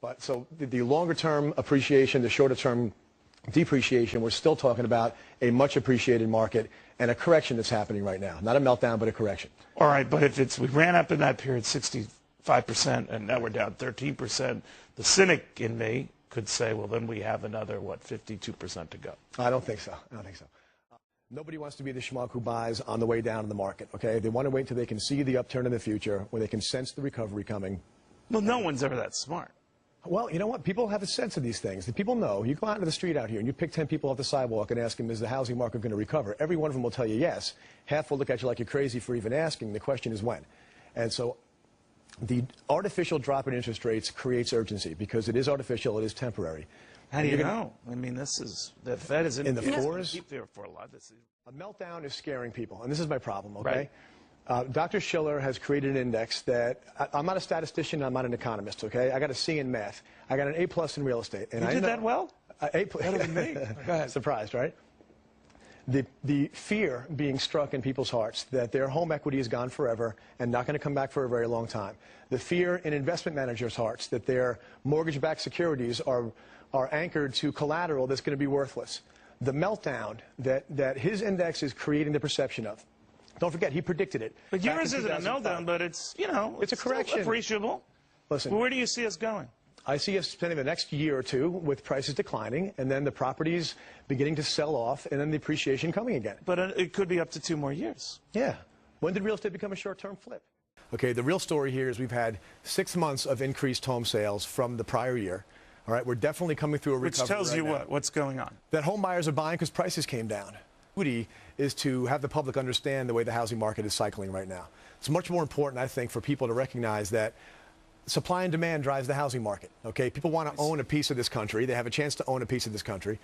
But so the longer-term appreciation, the shorter-term depreciation, we're still talking about a much appreciated market and a correction that's happening right now. Not a meltdown, but a correction. All right, but if we ran up in that period 65% and now we're down 13%, the cynic in me could say, well, then we have another, 52% to go. I don't think so. I don't think so. Nobody wants to be the schmuck who buys on the way down in the market, okay? They want to wait until they can see the upturn in the future, when they can sense the recovery coming. Well, no one's ever that smart. Well, you know what? People have a sense of these things. The people know. You go out into the street out here and you pick 10 people off the sidewalk and ask them, is the housing market going to recover? Every one of them will tell you yes. Half will look at you like you're crazy for even asking. The question is when. And so the artificial drop in interest rates creates urgency because it is artificial, it is temporary. How do you know? I mean, the Fed is in the fours. Keep there for a lot. A meltdown is scaring people, and this is my problem, okay? Right. Dr. Schiller has created an index that, I'm not a statistician, I'm not an economist, okay? I got a C in math. I got an A+ in real estate. And you did that well? Better than me. Go ahead. Surprised, right? The fear being struck in people's hearts that their home equity is gone forever and not going to come back for a very long time. The fear in investment managers' hearts that their mortgage-backed securities are anchored to collateral that's going to be worthless. The meltdown that his index is creating the perception of. Don't forget, he predicted it. But yours isn't a meltdown, but it's, it's a correction. Appreciable. Listen. Well, where do you see us going? I see us spending the next year or two with prices declining, and then the properties beginning to sell off, and then the appreciation coming again. But it could be up to 2 more years. Yeah. When did real estate become a short-term flip? Okay, the real story here is we've had 6 months of increased home sales from the prior year. All right, we're definitely coming through a recovery. Which tells you what's going on. That home buyers are buying because prices came down. Duty is to have the public understand the way the housing market is cycling right now. It's much more important, I think, for people to recognize that supply and demand drives the housing market. Okay, people want to own a piece of this country. They have a chance to own a piece of this country.